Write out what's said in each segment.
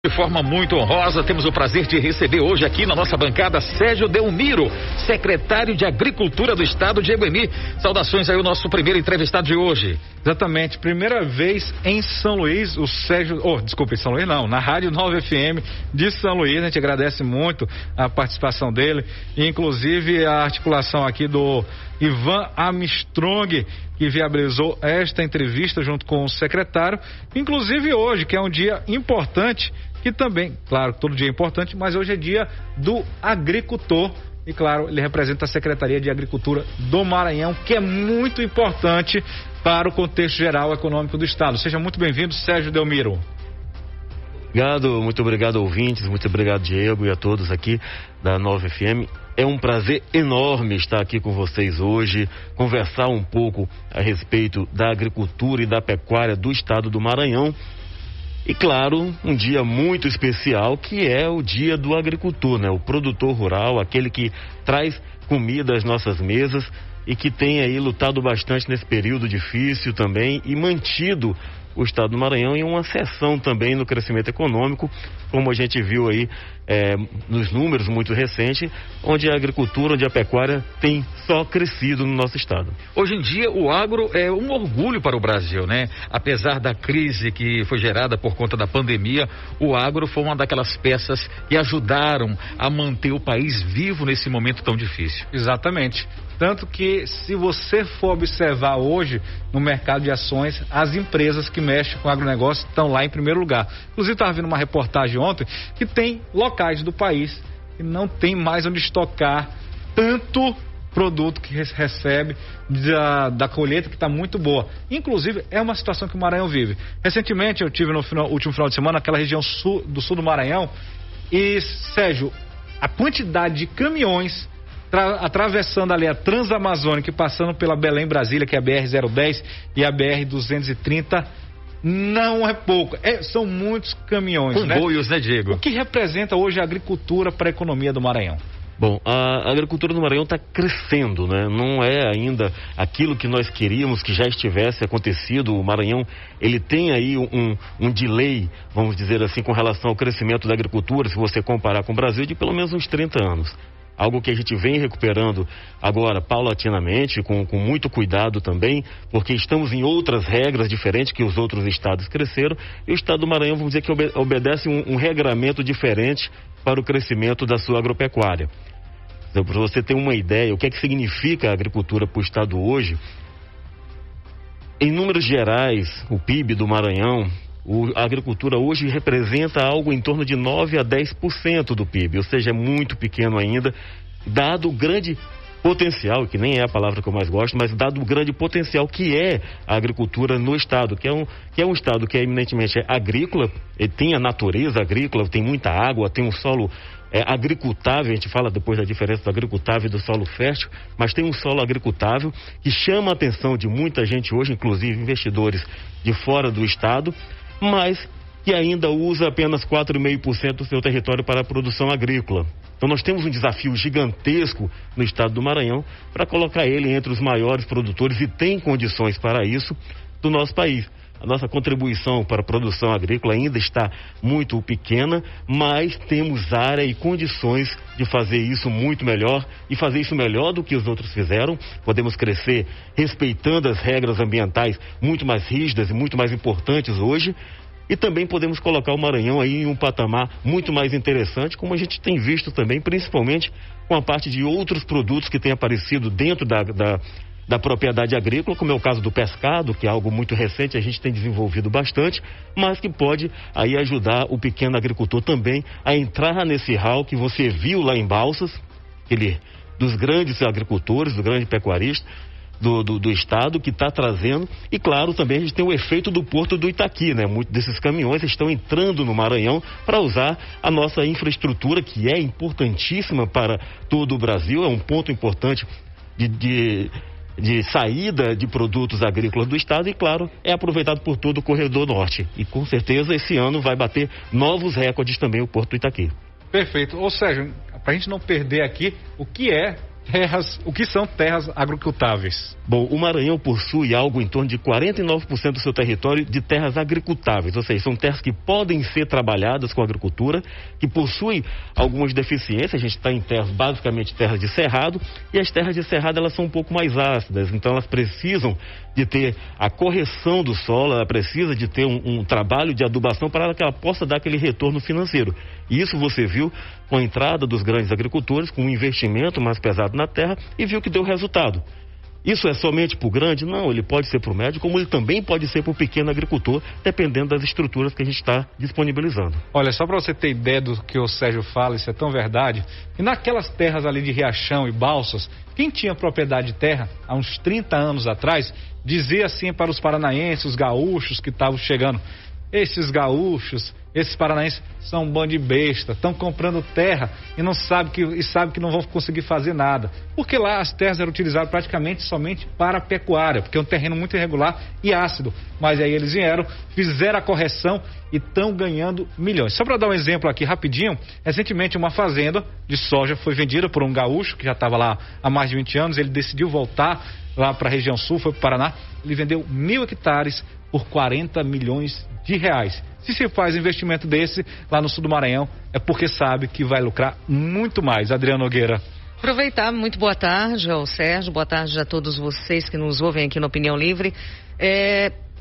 De forma muito honrosa, temos o prazer de receber hoje aqui na nossa bancada Sérgio Delmiro, secretário de Agricultura do Estado de Iabeni. Saudações aí, o nosso primeiro entrevistado de hoje. Exatamente, primeira vez em São Luís, o Sérgio, em São Luís não, na Rádio 9 FM de São Luís. A gente agradece muito a participação dele, inclusive a articulação aqui do Ivan Armstrong, que viabilizou esta entrevista junto com o secretário, inclusive hoje, que é um dia importante, que também, claro, todo dia é importante, mas hoje é dia do agricultor e, claro, ele representa a Secretaria de Agricultura do Maranhão, que é muito importante para o contexto geral econômico do Estado. Seja muito bem-vindo, Sérgio Delmiro. Muito obrigado, ouvintes, muito obrigado, Diego, e a todos aqui da 9 FM. É um prazer enorme estar aqui com vocês hoje, conversar um pouco a respeito da agricultura e da pecuária do Estado do Maranhão. E, claro, um dia muito especial, que é o dia do agricultor, né? O produtor rural, aquele que traz comida às nossas mesas e que tem aí lutado bastante nesse período difícil também e mantido o Estado do Maranhão em uma ascensão também no crescimento econômico, como a gente viu aí nos números muito recentes, onde a agricultura, onde a pecuária tem só crescido no nosso estado. Hoje em dia o agro é um orgulho para o Brasil, né? Apesar da crise que foi gerada por conta da pandemia, o agro foi uma daquelas peças que ajudaram a manter o país vivo nesse momento tão difícil. Exatamente. Tanto que, se você for observar hoje no mercado de ações, as empresas que mexem com agronegócio estão lá em primeiro lugar. Inclusive, estava vendo uma reportagem ontem que tem locais do país que não tem mais onde estocar tanto produto que recebe da colheita, que está muito boa. Inclusive, é uma situação que o Maranhão vive. Recentemente, eu tive no último final de semana naquela região do sul do Maranhão e, Sérgio, a quantidade de caminhões atravessando ali a Transamazônica e passando pela Belém, Brasília, que é a BR-010 e a BR-230, não é pouco. São muitos caminhões, comboios, né, Diego? O que representa hoje a agricultura para a economia do Maranhão? Bom, a agricultura do Maranhão está crescendo, né? Não é ainda aquilo que nós queríamos que já estivesse acontecido. O Maranhão, ele tem aí um delay, vamos dizer assim, com relação ao crescimento da agricultura, se você comparar com o Brasil, de pelo menos uns 30 anos. Algo que a gente vem recuperando agora paulatinamente, com muito cuidado também, porque estamos em outras regras diferentes que os outros estados cresceram, e o estado do Maranhão, vamos dizer que obedece um regramento diferente para o crescimento da sua agropecuária. Então, para você ter uma ideia, o que é que significa a agricultura para o estado hoje, em números gerais, o PIB do Maranhão, a agricultura hoje representa algo em torno de 9 a 10% do PIB, ou seja, é muito pequeno ainda, dado o grande potencial, que nem é a palavra que eu mais gosto, mas dado o grande potencial que é a agricultura no estado, que é um estado que é eminentemente agrícola, ele tem a natureza agrícola, tem muita água, tem um solo agricultável, a gente fala depois da diferença do agricultável e do solo fértil, mas tem um solo agricultável que chama a atenção de muita gente hoje, inclusive investidores de fora do estado, mas que ainda usa apenas 4,5% do seu território para a produção agrícola. Então nós temos um desafio gigantesco no estado do Maranhão para colocar ele entre os maiores produtores, e tem condições para isso, do nosso país. A nossa contribuição para a produção agrícola ainda está muito pequena, mas temos área e condições de fazer isso muito melhor, e fazer isso melhor do que os outros fizeram. Podemos crescer respeitando as regras ambientais muito mais rígidas e muito mais importantes hoje, e também podemos colocar o Maranhão aí em um patamar muito mais interessante, como a gente tem visto também, principalmente com a parte de outros produtos que têm aparecido dentro da propriedade agrícola, como é o caso do pescado, que é algo muito recente, a gente tem desenvolvido bastante, mas que pode aí ajudar o pequeno agricultor também a entrar nesse hall que você viu lá em Balsas, dos grandes agricultores, do grande pecuarista do estado, que está trazendo. E claro, também a gente tem o efeito do Porto do Itaqui, né? Muitos desses caminhões estão entrando no Maranhão para usar a nossa infraestrutura, que é importantíssima para todo o Brasil, é um ponto importante de saída de produtos agrícolas do estado, e claro, é aproveitado por todo o corredor norte, e com certeza esse ano vai bater novos recordes também o Porto do Itaqui. Perfeito. Ou seja, para a gente não perder aqui, o que é o que são terras agricultáveis? Bom, o Maranhão possui algo em torno de 49% do seu território de terras agricultáveis, ou seja, são terras que podem ser trabalhadas com agricultura, que possuem algumas deficiências. A gente está em terras, basicamente terras de cerrado, e as terras de cerrado elas são um pouco mais ácidas, então elas precisam de ter a correção do solo, ela precisa de ter um trabalho de adubação para que ela possa dar aquele retorno financeiro. E isso você viu com a entrada dos grandes agricultores, com um investimento mais pesado na terra, e viu que deu resultado. Isso é somente para o grande? Não, ele pode ser para o médio, como ele também pode ser para o pequeno agricultor, dependendo das estruturas que a gente está disponibilizando. Olha, só para você ter ideia do que o Sérgio fala, isso é tão verdade, e naquelas terras ali de Riachão e Balsas, quem tinha propriedade de terra há uns 30 anos atrás, dizia assim para os paranaenses, os gaúchos que estavam chegando: esses gaúchos, esses paranaenses são um bando de besta, estão comprando terra e não sabe que não vão conseguir fazer nada. Porque lá as terras eram utilizadas praticamente somente para a pecuária, porque é um terreno muito irregular e ácido. Mas aí eles vieram, fizeram a correção e estão ganhando milhões. Só para dar um exemplo aqui rapidinho, recentemente uma fazenda de soja foi vendida por um gaúcho que já estava lá há mais de 20 anos, ele decidiu voltar lá para a região sul, foi para o Paraná, ele vendeu 1.000 hectares por 40 milhões de reais. Se se faz investimento desse lá no sul do Maranhão, é porque sabe que vai lucrar muito mais. Adriano Nogueira. Aproveitar, muito boa tarde ao Sérgio, boa tarde a todos vocês que nos ouvem aqui no Opinião Livre.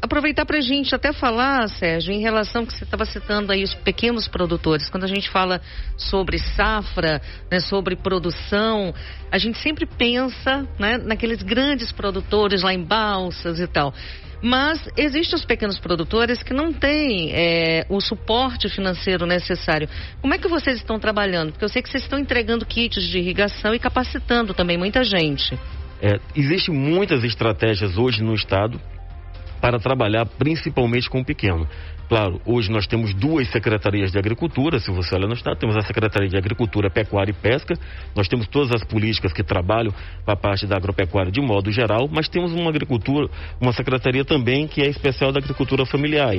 Aproveitar para a gente até falar, Sérgio, em relação ao que você estava citando aí, os pequenos produtores. Quando a gente fala sobre safra, né, sobre produção, a gente sempre pensa, né, naqueles grandes produtores lá em Balsas e tal. Mas existem os pequenos produtores que não têm o suporte financeiro necessário. Como é que vocês estão trabalhando? Porque eu sei que vocês estão entregando kits de irrigação e capacitando também muita gente. Existem muitas estratégias hoje no estado para trabalhar principalmente com o pequeno. Claro, hoje nós temos 2 secretarias de agricultura, se você olha no estado, temos a Secretaria de Agricultura, Pecuária e Pesca, nós temos todas as políticas que trabalham para a parte da agropecuária de modo geral, mas temos uma secretaria também que é especial da agricultura familiar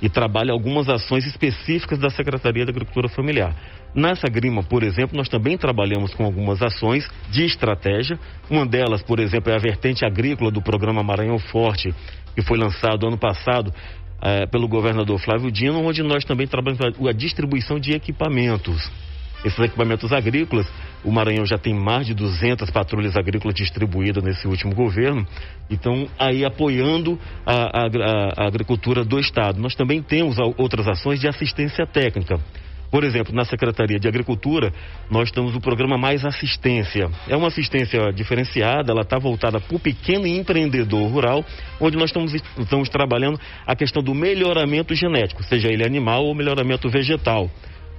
e trabalha algumas ações específicas da Secretaria da Agricultura Familiar. Nessa Grima, por exemplo, nós também trabalhamos com algumas ações de estratégia. Uma delas, por exemplo, é a vertente agrícola do programa Maranhão Forte, que foi lançado ano passado pelo governador Flávio Dino, onde nós também trabalhamos a distribuição de equipamentos. Esses equipamentos agrícolas, o Maranhão já tem mais de 200 patrulhas agrícolas distribuídas nesse último governo, então aí apoiando a agricultura do estado. Nós também temos outras ações de assistência técnica. Por exemplo, na Secretaria de Agricultura, nós temos o programa Mais Assistência. É uma assistência diferenciada, ela está voltada para o pequeno empreendedor rural, onde nós estamos trabalhando a questão do melhoramento genético, seja ele animal ou melhoramento vegetal.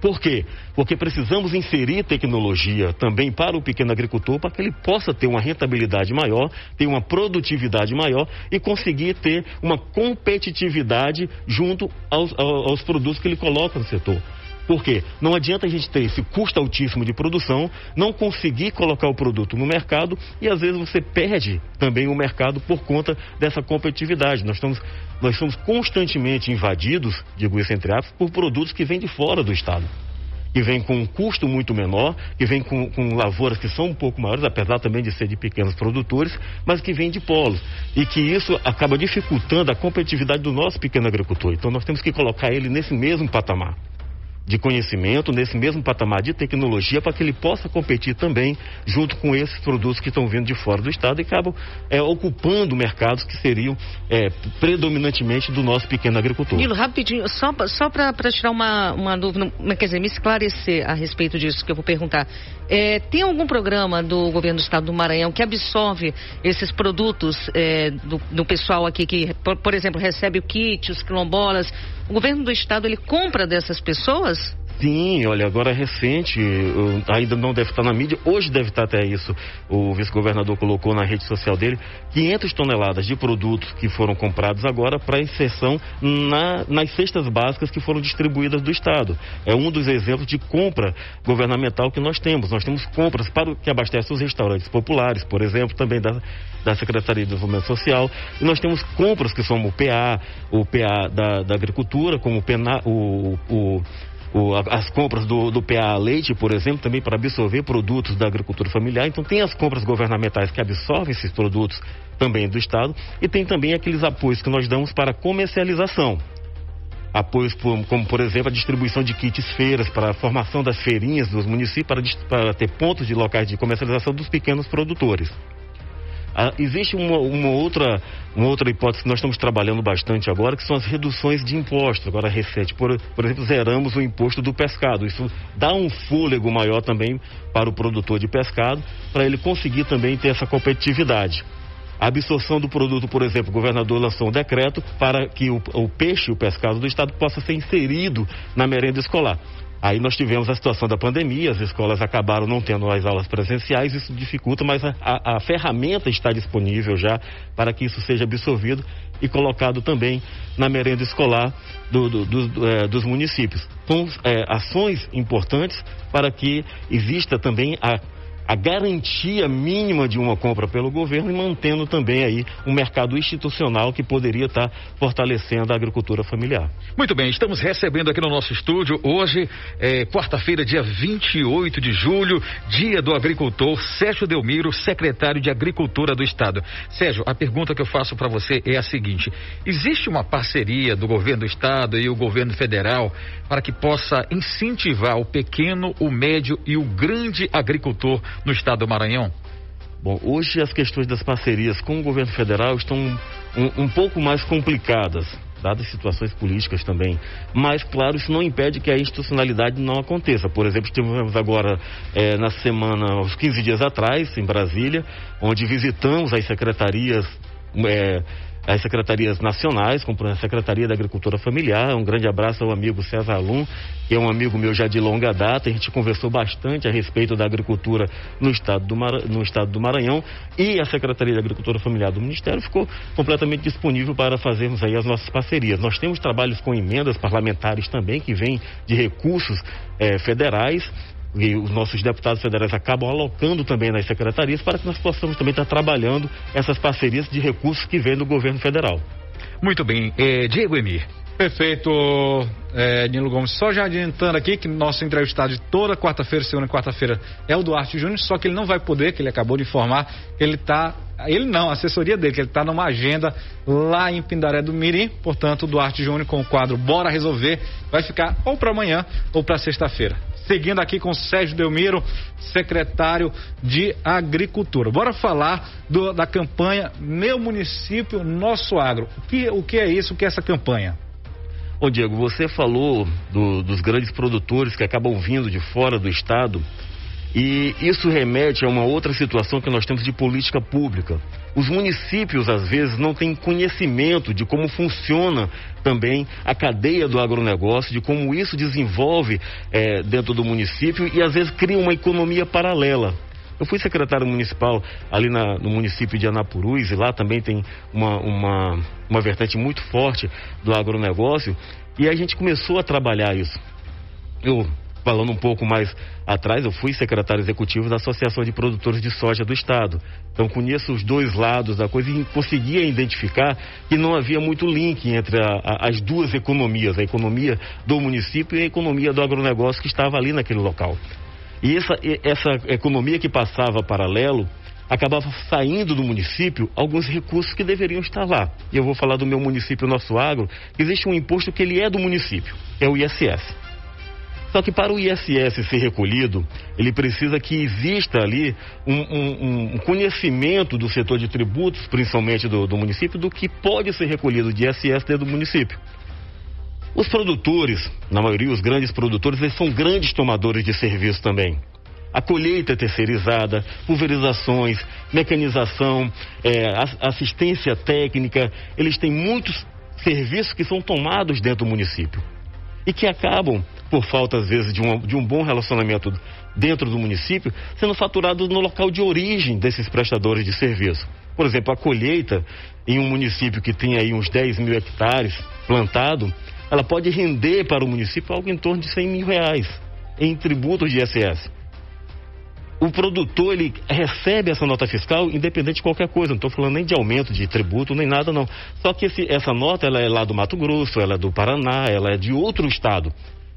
Por quê? Porque precisamos inserir tecnologia também para o pequeno agricultor, para que ele possa ter uma rentabilidade maior, ter uma produtividade maior e conseguir ter uma competitividade junto aos produtos que ele coloca no setor. Por quê? Não adianta a gente ter esse custo altíssimo de produção, não conseguir colocar o produto no mercado e às vezes você perde também o mercado por conta dessa competitividade. Nós somos constantemente invadidos, digo isso entre aspas, por produtos que vêm de fora do estado. Que vem com um custo muito menor, que vem com lavouras que são um pouco maiores, apesar também de ser de pequenos produtores, mas que vem de polos. E que isso acaba dificultando a competitividade do nosso pequeno agricultor. Então nós temos que colocar ele nesse mesmo patamar de conhecimento, nesse mesmo patamar de tecnologia, para que ele possa competir também junto com esses produtos que estão vindo de fora do estado e acabam ocupando mercados que seriam predominantemente do nosso pequeno agricultor. Nilo, rapidinho, só para tirar uma dúvida, quer dizer, me esclarecer a respeito disso que eu vou perguntar. Tem algum programa do governo do estado do Maranhão que absorve esses produtos do pessoal aqui que, por exemplo, recebe o kit, os quilombolas? O governo do estado, ele compra dessas pessoas? Sim, olha, agora é recente, ainda não deve estar na mídia, hoje deve estar até isso. O vice-governador colocou na rede social dele 500 toneladas de produtos que foram comprados agora para inserção nas cestas básicas que foram distribuídas do estado. É um dos exemplos de compra governamental que nós temos. Nós temos compras para que abastecem os restaurantes populares, por exemplo, também da Secretaria de Desenvolvimento Social. E nós temos compras que são o PA da Agricultura, como o as compras do PA Leite, por exemplo, também para absorver produtos da agricultura familiar. Então tem as compras governamentais que absorvem esses produtos também do Estado, e tem também aqueles apoios que nós damos para comercialização. Apoios como, por exemplo, a distribuição de kits feiras, para a formação das feirinhas dos municípios, para ter pontos de locais de comercialização dos pequenos produtores. Existe uma outra hipótese que nós estamos trabalhando bastante agora, que são as reduções de impostos. Agora, recente, por exemplo, zeramos o imposto do pescado. Isso dá um fôlego maior também para o produtor de pescado, para ele conseguir também ter essa competitividade. A absorção do produto, por exemplo, o governador lançou um decreto para que o peixe, o pescado do Estado, possa ser inserido na merenda escolar. Aí nós tivemos a situação da pandemia, as escolas acabaram não tendo as aulas presenciais, isso dificulta, mas a ferramenta está disponível já para que isso seja absorvido e colocado também na merenda escolar dos municípios. São ações importantes para que exista também a garantia mínima de uma compra pelo governo, e mantendo também aí um mercado institucional que poderia estar fortalecendo a agricultura familiar. Muito bem, estamos recebendo aqui no nosso estúdio hoje, quarta-feira, dia 28 de julho, dia do agricultor, Sérgio Delmiro, secretário de Agricultura do Estado. Sérgio, a pergunta que eu faço para você é a seguinte: existe uma parceria do governo do Estado e o governo federal para que possa incentivar o pequeno, o médio e o grande agricultor no estado do Maranhão? Bom, hoje as questões das parcerias com o governo federal estão um pouco mais complicadas, dadas as situações políticas também. Mas, claro, isso não impede que a institucionalidade não aconteça. Por exemplo, estivemos agora na semana, uns 15 dias atrás, em Brasília, onde visitamos as secretarias nacionais, como a Secretaria da Agricultura Familiar. Um grande abraço ao amigo César Alum, que é um amigo meu já de longa data. A gente conversou bastante a respeito da agricultura no estado do Maranhão, e a Secretaria da Agricultura Familiar do Ministério ficou completamente disponível para fazermos aí as nossas parcerias. Nós temos trabalhos com emendas parlamentares também, que vêm de recursos federais, e os nossos deputados federais acabam alocando também nas secretarias para que nós possamos também estar trabalhando essas parcerias de recursos que vêm do governo federal. Muito bem, Diego Emir. Perfeito, Nilo Gomes. Só já adiantando aqui que nosso entrevistado de toda quarta-feira, segunda e quarta-feira, é o Duarte Júnior, só que ele não vai poder, que ele acabou de informar, que a assessoria dele, que ele está numa agenda lá em Pindaré do Mirim. Portanto, o Duarte Júnior com o quadro Bora Resolver vai ficar ou para amanhã ou para sexta-feira. Seguindo aqui com Sérgio Delmiro, secretário de Agricultura. Bora falar da campanha Meu Município, Nosso Agro. O que é isso? O que é essa campanha? Bom, Diego, você falou dos grandes produtores que acabam vindo de fora do estado, e isso remete a uma outra situação que nós temos de política pública. Os municípios, às vezes, não têm conhecimento de como funciona também a cadeia do agronegócio, de como isso desenvolve dentro do município, e às vezes cria uma economia paralela. Eu fui secretário municipal ali no município de Anapurus, e lá também tem uma vertente muito forte do agronegócio, e a gente começou a trabalhar isso. Falando um pouco mais atrás, eu fui secretário executivo da Associação de Produtores de Soja do Estado. Então conheço os dois lados da coisa e conseguia identificar que não havia muito link entre as duas economias, a economia do município e a economia do agronegócio que estava ali naquele local. E essa economia que passava paralelo, acabava saindo do município alguns recursos que deveriam estar lá. E eu vou falar do meu município, Nosso Agro. Existe um imposto que ele é do município, é o ISS. Só que para o ISS ser recolhido, ele precisa que exista ali um conhecimento do setor de tributos, principalmente do município, do que pode ser recolhido de ISS dentro do município. Os produtores, na maioria os grandes produtores, eles são grandes tomadores de serviço também. A colheita é terceirizada, pulverizações, mecanização, assistência técnica, eles têm muitos serviços que são tomados dentro do município e que acabam, por falta às vezes de um bom relacionamento dentro do município, sendo faturados no local de origem desses prestadores de serviço. Por exemplo, a colheita em um município que tem aí uns 10 mil hectares plantado, ela pode render para o município algo em torno de R$100 mil em tributos de ISS. O produtor, ele recebe essa nota fiscal independente de qualquer coisa, não estou falando nem de aumento de tributo, nem nada não. Só que essa nota, ela é lá do Mato Grosso, ela é do Paraná, ela é de outro estado.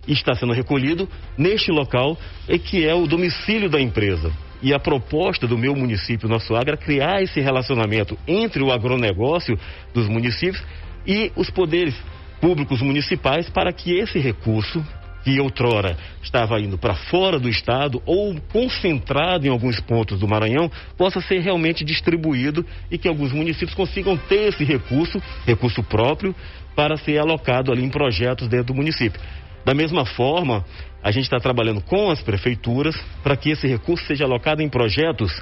está sendo recolhido neste local, que é o domicílio da empresa. E a proposta do meu município, Nosso Agro, é criar esse relacionamento entre o agronegócio dos municípios e os poderes públicos municipais para que esse recurso, que outrora estava indo para fora do estado ou concentrado em alguns pontos do Maranhão, possa ser realmente distribuído e que alguns municípios consigam ter esse recurso próprio, para ser alocado ali em projetos dentro do município. Da mesma forma, a gente está trabalhando com as prefeituras para que esse recurso seja alocado em projetos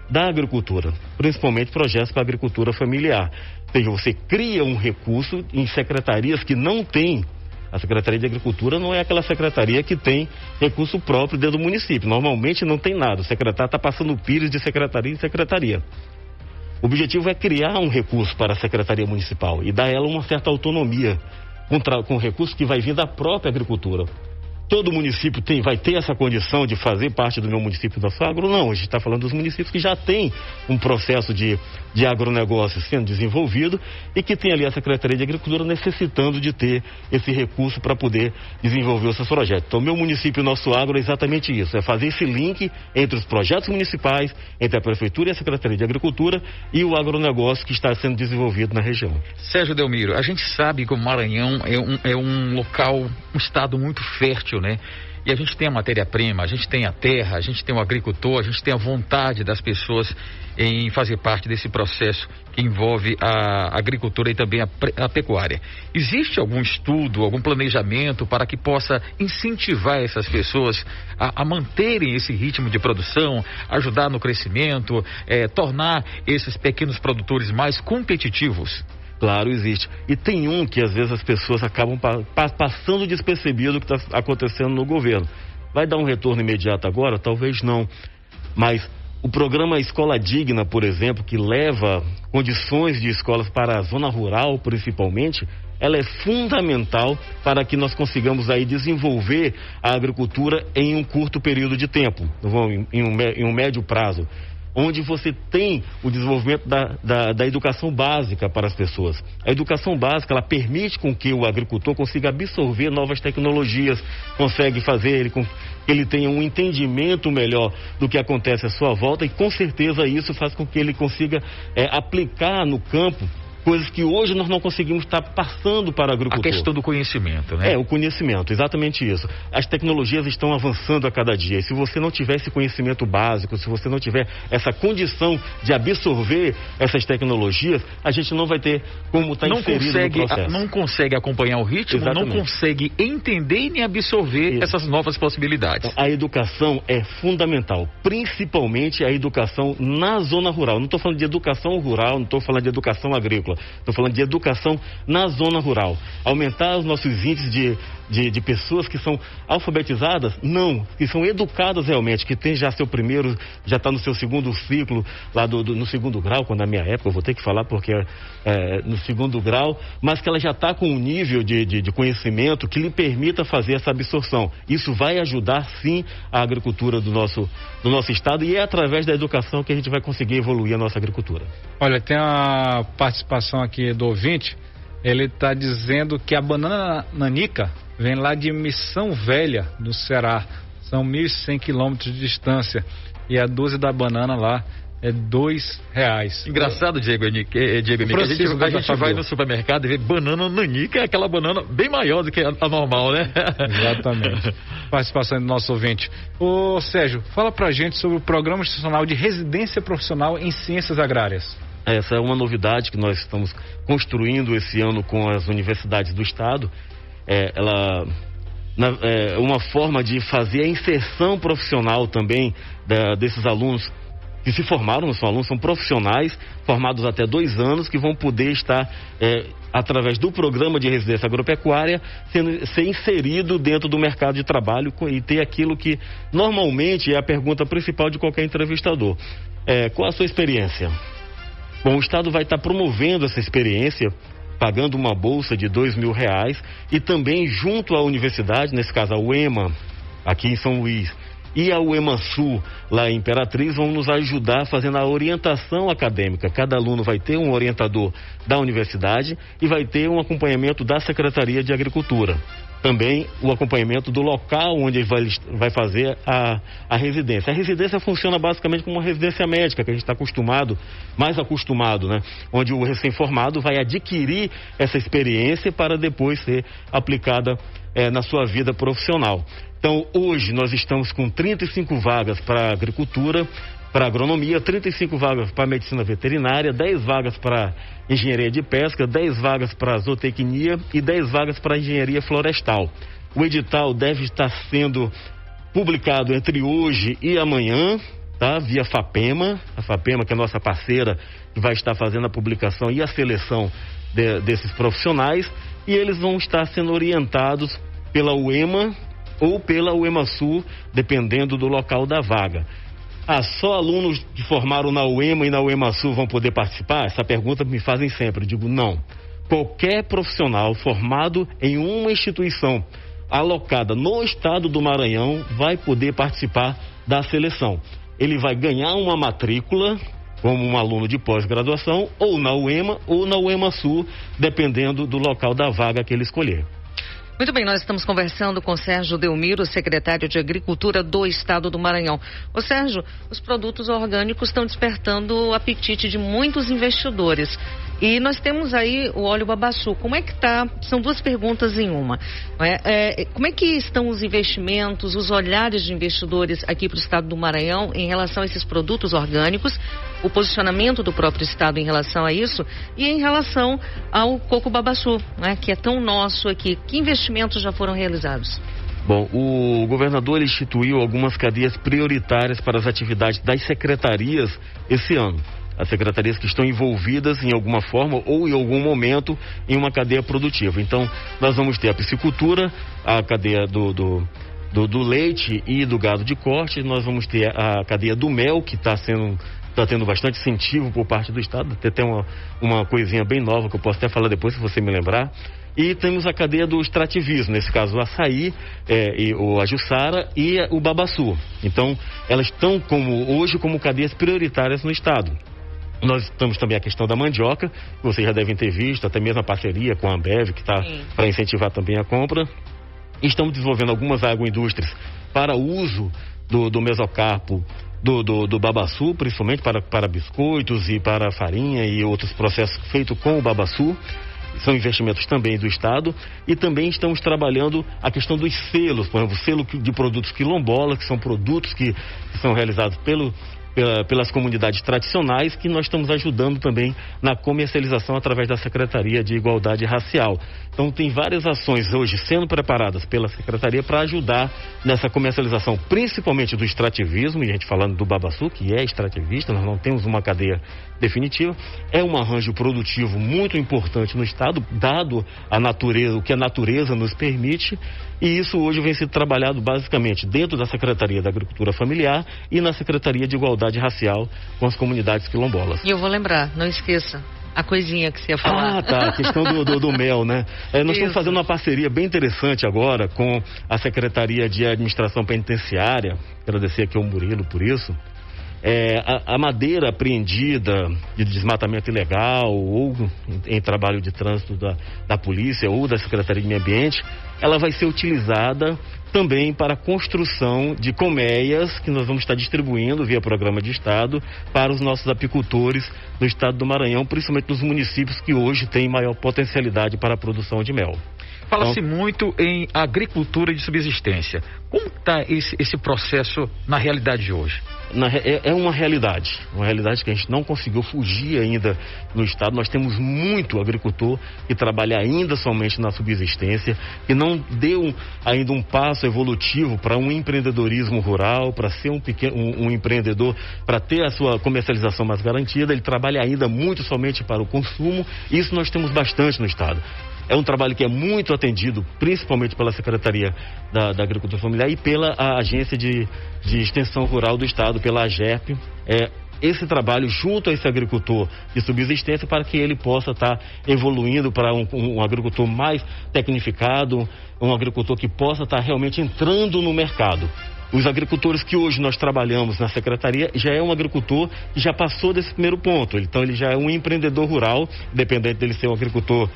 da agricultura, principalmente projetos para a agricultura familiar. Ou seja, você cria um recurso em secretarias que não têm. A Secretaria de Agricultura não é aquela secretaria que tem recurso próprio dentro do município. Normalmente não tem nada. O secretário está passando o pires de secretaria em secretaria. O objetivo é criar um recurso para a Secretaria Municipal e dar a ela uma certa autonomia com recurso que vai vir da própria agricultura. Todo município vai ter essa condição de fazer parte do meu município da Agro? Não, a gente está falando dos municípios que já têm um processo de agronegócio sendo desenvolvido e que tem ali a Secretaria de Agricultura necessitando de ter esse recurso para poder desenvolver os seus projetos. Então, meu município Nosso Agro é exatamente isso, é fazer esse link entre os projetos municipais, entre a Prefeitura e a Secretaria de Agricultura e o agronegócio que está sendo desenvolvido na região. Sérgio Delmiro, a gente sabe que o Maranhão é um local, um estado muito fértil, né? E a gente tem a matéria-prima, a gente tem a terra, a gente tem o agricultor, a gente tem a vontade das pessoas em fazer parte desse processo que envolve a agricultura e também a pecuária. Existe algum estudo, algum planejamento para que possa incentivar essas pessoas a manterem esse ritmo de produção, ajudar no crescimento, tornar esses pequenos produtores mais competitivos? Claro, existe. E tem um que às vezes as pessoas acabam passando despercebido do que está acontecendo no governo. Vai dar um retorno imediato agora? Talvez não. Mas o programa Escola Digna, por exemplo, que leva condições de escolas para a zona rural, principalmente, ela é fundamental para que nós consigamos aí desenvolver a agricultura em um curto período de tempo, em um médio prazo, onde você tem o desenvolvimento da educação básica para as pessoas. A educação básica, ela permite com que o agricultor consiga absorver novas tecnologias, consegue fazer com que ele tenha um entendimento melhor do que acontece à sua volta e com certeza isso faz com que ele consiga aplicar no campo coisas que hoje nós não conseguimos estar passando para o agricultor. A questão do conhecimento, né? O conhecimento, exatamente isso. As tecnologias estão avançando a cada dia. E se você não tiver esse conhecimento básico, se você não tiver essa condição de absorver essas tecnologias, a gente não vai ter como estar inserido no processo. Não consegue acompanhar o ritmo, exatamente. Não consegue entender e nem absorver essas novas possibilidades. Então, a educação é fundamental, principalmente a educação na zona rural. Não estou falando de educação rural, não estou falando de educação agrícola. Estou falando de educação na zona rural. Aumentar os nossos índices de pessoas que são alfabetizadas? Não, que são educadas realmente, que tem já seu primeiro, já está no seu segundo ciclo, lá no segundo grau, quando na minha época, eu vou ter que falar porque no segundo grau, mas que ela já está com um nível de conhecimento que lhe permita fazer essa absorção. Isso vai ajudar sim a agricultura do nosso estado e é através da educação que a gente vai conseguir evoluir a nossa agricultura. Olha, tem a participação aqui do ouvinte, ele está dizendo que a banana nanica vem lá de Missão Velha, do Ceará, são 1.100 quilômetros de distância e a dúzia da banana lá é R$2. Engraçado, Diego Henrique, a gente vai no supermercado e vê banana nanica, aquela banana bem maior do que a normal, né? Exatamente. Participação do nosso ouvinte. Ô Sérgio, fala pra gente sobre o Programa Institucional de Residência Profissional em Ciências Agrárias. Essa é uma novidade que nós estamos construindo esse ano com as universidades do estado. Ela é uma forma de fazer a inserção profissional também desses alunos que se formaram, não são alunos, são profissionais formados até 2 anos que vão poder estar, através do programa de residência agropecuária, ser inserido dentro do mercado de trabalho e ter aquilo que normalmente é a pergunta principal de qualquer entrevistador. Qual a sua experiência? Bom, o Estado vai estar promovendo essa experiência, pagando uma bolsa de R$2.000 e também junto à universidade, nesse caso a UEMA, aqui em São Luís, e a UEMA Sul, lá em Imperatriz, vão nos ajudar fazendo a orientação acadêmica. Cada aluno vai ter um orientador da universidade e vai ter um acompanhamento da Secretaria de Agricultura. também o acompanhamento do local onde ele vai fazer a residência. A residência funciona basicamente como uma residência médica, que a gente está mais acostumado, né? Onde o recém-formado vai adquirir essa experiência para depois ser aplicada na sua vida profissional. Então, hoje nós estamos com 35 vagas para agricultura, para agronomia, 35 vagas para medicina veterinária, 10 vagas para engenharia de pesca, 10 vagas para zootecnia e 10 vagas para engenharia florestal. O edital deve estar sendo publicado entre hoje e amanhã, tá? Via FAPEMA, a FAPEMA, que é a nossa parceira, que vai estar fazendo a publicação e a seleção desses profissionais, e eles vão estar sendo orientados pela UEMA ou pela UEMA-Sul, dependendo do local da vaga. Só alunos que formaram na UEMA e na UEMA-Sul vão poder participar? Essa pergunta me fazem sempre. Eu digo, não. Qualquer profissional formado em uma instituição alocada no estado do Maranhão vai poder participar da seleção. Ele vai ganhar uma matrícula como um aluno de pós-graduação, ou na UEMA ou na UEMA-Sul, dependendo do local da vaga que ele escolher. Muito bem, nós estamos conversando com Sérgio Delmiro, secretário de Agricultura do Estado do Maranhão. Ô Sérgio, os produtos orgânicos estão despertando o apetite de muitos investidores. E nós temos aí o óleo babaçu. Como é que está? São duas perguntas em uma. Como é que estão os investimentos, os olhares de investidores aqui para o Estado do Maranhão em relação a esses produtos orgânicos, o posicionamento do próprio Estado em relação a isso e em relação ao coco babaçu, né, que é tão nosso aqui? Que investimentos já foram realizados? Bom, o governador ele instituiu algumas cadeias prioritárias para as atividades das secretarias esse ano. As secretarias que estão envolvidas em alguma forma ou em algum momento em uma cadeia produtiva. Então, nós vamos ter a piscicultura, a cadeia do leite e do gado de corte, nós vamos ter a cadeia do mel, que está tendo bastante incentivo por parte do Estado, tem uma coisinha bem nova que eu posso até falar depois, se você me lembrar. E temos a cadeia do extrativismo, nesse caso o açaí, a juçara e o babaçu. Então, elas estão hoje como cadeias prioritárias no Estado. Nós temos também a questão da mandioca, que vocês já devem ter visto, até mesmo a parceria com a Ambev, que está para incentivar também a compra. Estamos desenvolvendo algumas agroindústrias para o uso do mesocarpo, do babaçu, principalmente para biscoitos e para farinha e outros processos feitos com o babaçu. São investimentos também do Estado. E também estamos trabalhando a questão dos selos, por exemplo, o selo de produtos quilombolas, que são produtos que são realizados pelas comunidades tradicionais, que nós estamos ajudando também na comercialização através da Secretaria de Igualdade Racial. Então tem várias ações hoje sendo preparadas pela Secretaria para ajudar nessa comercialização, principalmente do extrativismo, e a gente falando do babaçu, que é extrativista, nós não temos uma cadeia definitiva. É um arranjo produtivo muito importante no Estado, dado a natureza, o que a natureza nos permite, e isso hoje vem sendo trabalhado basicamente dentro da Secretaria da Agricultura Familiar e na Secretaria de Igualdade Racial com as comunidades quilombolas. E eu vou lembrar, não esqueça a coisinha que você ia falar. A questão do mel, né? Nós estamos fazendo uma parceria bem interessante agora com a Secretaria de Administração Penitenciária, agradecer aqui ao Murilo por isso. A madeira apreendida de desmatamento ilegal ou em trabalho de trânsito da polícia ou da Secretaria de Meio Ambiente, ela vai ser utilizada também para a construção de colmeias que nós vamos estar distribuindo via programa de Estado para os nossos apicultores do Estado do Maranhão, principalmente nos municípios que hoje têm maior potencialidade para a produção de mel. Fala-se muito em agricultura de subsistência. Como está esse processo na realidade de hoje? É uma realidade que a gente não conseguiu fugir ainda no Estado. Nós temos muito agricultor que trabalha ainda somente na subsistência, que não deu ainda um passo evolutivo para um empreendedorismo rural, para ser um empreendedor, para ter a sua comercialização mais garantida. Ele trabalha ainda muito somente para o consumo. Isso nós temos bastante no Estado. É um trabalho que é muito atendido, principalmente pela Secretaria da Agricultura Familiar e pela Agência de Extensão Rural do Estado, pela AGERP. Esse trabalho junto a esse agricultor de subsistência para que ele possa estar evoluindo para um agricultor mais tecnificado, um agricultor que possa estar realmente entrando no mercado. Os agricultores que hoje nós trabalhamos na Secretaria já é um agricultor que já passou desse primeiro ponto. Então ele já é um empreendedor rural, independente dele ser um agricultor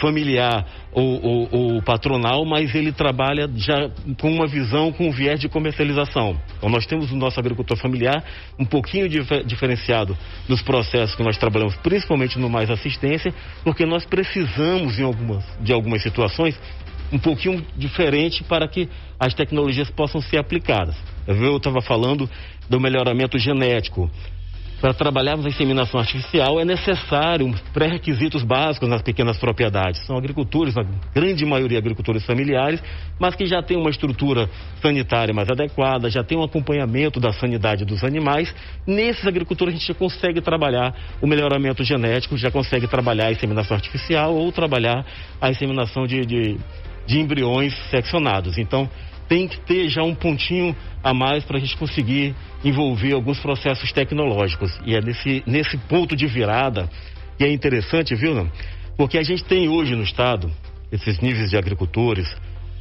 familiar ou patronal, mas ele trabalha já com uma visão, com um viés de comercialização. Então nós temos o nosso agricultor familiar um pouquinho diferenciado dos processos que nós trabalhamos, principalmente no Mais Assistência, porque nós precisamos de algumas situações um pouquinho diferente para que as tecnologias possam ser aplicadas. Eu estava falando do melhoramento genético. Para trabalharmos a inseminação artificial é necessário pré-requisitos básicos nas pequenas propriedades. São agricultores, na grande maioria agricultores familiares, mas que já têm uma estrutura sanitária mais adequada, já tem um acompanhamento da sanidade dos animais. Nesses agricultores a gente já consegue trabalhar o melhoramento genético, já consegue trabalhar a inseminação artificial ou trabalhar a inseminação de embriões seccionados. Então, tem que ter já um pontinho a mais para a gente conseguir envolver alguns processos tecnológicos. E é nesse ponto de virada que é interessante, viu, não? Porque a gente tem hoje no estado esses níveis de agricultores,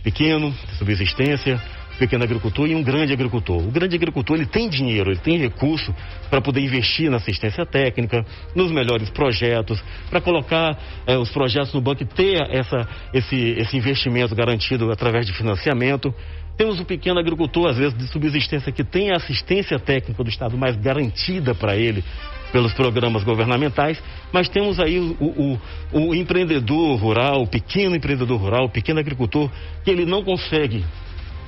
pequeno, de subsistência, pequeno agricultor e um grande agricultor. O grande agricultor, ele tem dinheiro, ele tem recurso para poder investir na assistência técnica, nos melhores projetos, para colocar os projetos no banco e ter esse investimento garantido através de financiamento. Temos o pequeno agricultor, às vezes, de subsistência, que tem a assistência técnica do Estado mais garantida para ele pelos programas governamentais, mas temos aí o empreendedor rural, o pequeno empreendedor rural, o pequeno agricultor, que ele não consegue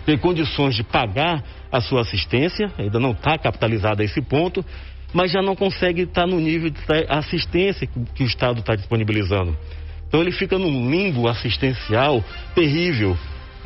ter condições de pagar a sua assistência, ainda não está capitalizado a esse ponto, mas já não consegue estar no nível de assistência que o Estado está disponibilizando. Então ele fica num limbo assistencial terrível.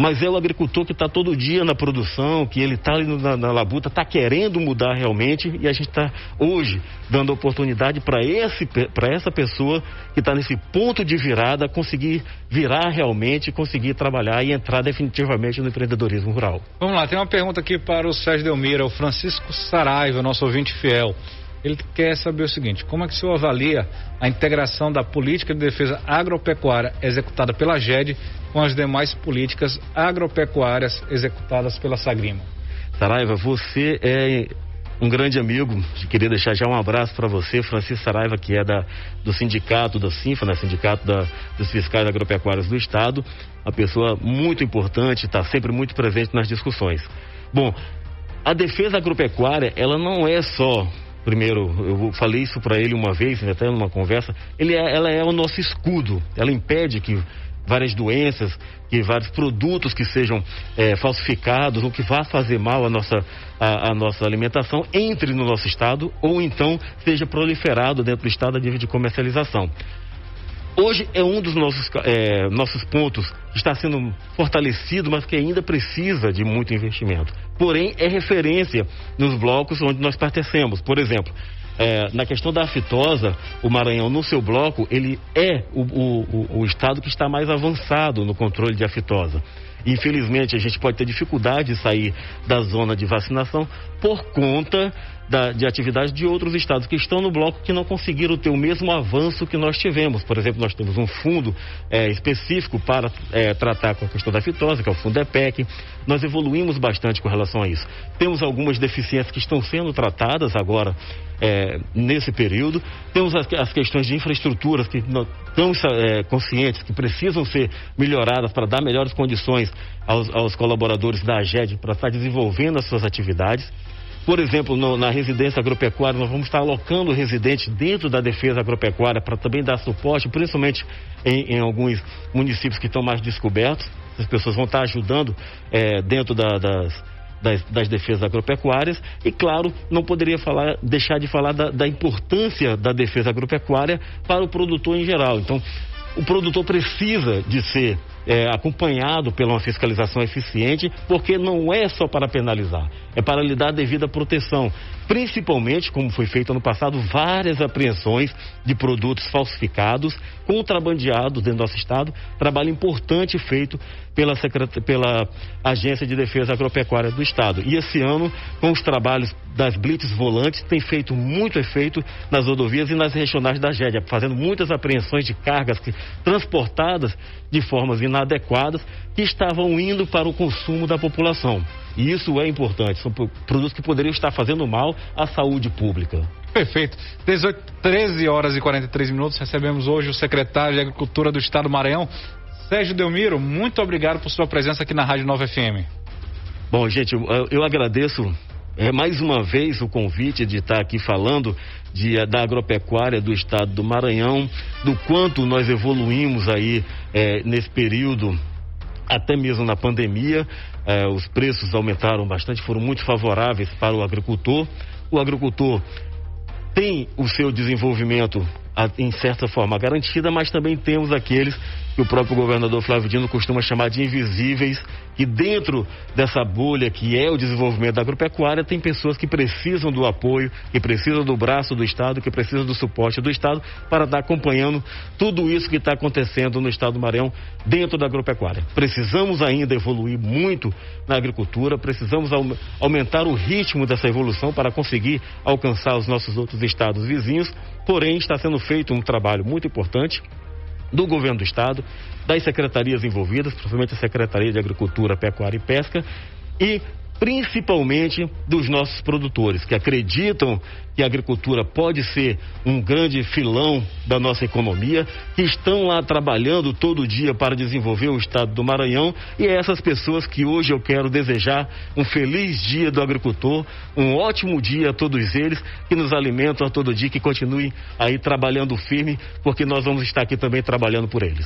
Mas é o agricultor que está todo dia na produção, que ele está ali na labuta, está querendo mudar realmente, e a gente está hoje dando oportunidade para essa pessoa que está nesse ponto de virada, conseguir virar realmente, conseguir trabalhar e entrar definitivamente no empreendedorismo rural. Vamos lá, tem uma pergunta aqui para o Sérgio Delmira, o Francisco Saraiva, nosso ouvinte fiel. Ele quer saber o seguinte: como é que o senhor avalia a integração da política de defesa agropecuária executada pela GED com as demais políticas agropecuárias executadas pela Sagrima? Saraiva, você é um grande amigo. Queria deixar já um abraço para você, Francisco Saraiva, que é do sindicato da Sinfa, né, sindicato dos fiscais agropecuários do Estado. Uma pessoa muito importante, está sempre muito presente nas discussões. Bom, a defesa agropecuária, ela não é só... Primeiro, eu falei isso para ele uma vez, até numa conversa, ela é o nosso escudo. Ela impede que várias doenças, que vários produtos que sejam falsificados ou que vá fazer mal à nossa alimentação entre no nosso estado, ou então seja proliferado dentro do estado a nível de comercialização. Hoje é um dos nossos pontos que está sendo fortalecido, mas que ainda precisa de muito investimento. Porém, é referência nos blocos onde nós pertencemos. Por exemplo, na questão da aftosa, o Maranhão, no seu bloco, ele é o estado que está mais avançado no controle de aftosa. Infelizmente, a gente pode ter dificuldade de sair da zona de vacinação por conta de atividades de outros estados que estão no bloco, que não conseguiram ter o mesmo avanço que nós tivemos. Por exemplo, nós temos um fundo específico para tratar com a questão da fitose, que é o fundo EPEC. Nós evoluímos bastante com relação a isso. Temos algumas deficiências que estão sendo tratadas agora nesse período. Temos as questões de infraestruturas que estamos conscientes que precisam ser melhoradas para dar melhores condições aos colaboradores da AGED para estar desenvolvendo as suas atividades. Por exemplo, na residência agropecuária, nós vamos estar alocando residentes dentro da defesa agropecuária para também dar suporte, principalmente em alguns municípios que estão mais descobertos. As pessoas vão estar ajudando dentro das defesas agropecuárias. E, claro, não poderia deixar de falar da importância da defesa agropecuária para o produtor em geral. Então, o produtor precisa de ser acompanhado pela uma fiscalização eficiente, porque não é só para penalizar, é para lhe dar a devida proteção. Principalmente, como foi feito ano passado, várias apreensões de produtos falsificados, contrabandeados dentro do nosso estado. Trabalho importante feito pela Agência de Defesa Agropecuária do Estado. E esse ano, com os trabalhos das blitz volantes, tem feito muito efeito nas rodovias e nas regionais da GED, fazendo muitas apreensões de cargas transportadas de formas inadequadas, que estavam indo para o consumo da população. E isso é importante, são produtos que poderiam estar fazendo mal à saúde pública. Perfeito. 13 horas e 43 minutos, recebemos hoje o secretário de Agricultura do Estado do Maranhão, Sérgio Delmiro. Muito obrigado por sua presença aqui na Rádio Nova FM. Bom, gente, eu agradeço mais uma vez o convite de estar aqui falando da agropecuária do Estado do Maranhão, do quanto nós evoluímos aí nesse período, até mesmo na pandemia. Os preços aumentaram bastante, foram muito favoráveis para o agricultor. O agricultor tem o seu desenvolvimento em certa forma garantida, mas também temos aqueles que o próprio governador Flávio Dino costuma chamar de invisíveis, que dentro dessa bolha que é o desenvolvimento da agropecuária, tem pessoas que precisam do apoio, que precisam do braço do Estado, que precisam do suporte do Estado para estar acompanhando tudo isso que está acontecendo no Estado do Maranhão dentro da agropecuária. Precisamos ainda evoluir muito na agricultura, precisamos aumentar o ritmo dessa evolução para conseguir alcançar os nossos outros estados vizinhos, porém está sendo feito um trabalho muito importante do governo do estado, das secretarias envolvidas, principalmente a Secretaria de Agricultura, Pecuária e Pesca, e principalmente dos nossos produtores, que acreditam que a agricultura pode ser um grande filão da nossa economia, que estão lá trabalhando todo dia para desenvolver o estado do Maranhão, e é essas pessoas que hoje eu quero desejar um feliz dia do agricultor, um ótimo dia a todos eles, que nos alimentam a todo dia, que continuem aí trabalhando firme, porque nós vamos estar aqui também trabalhando por eles.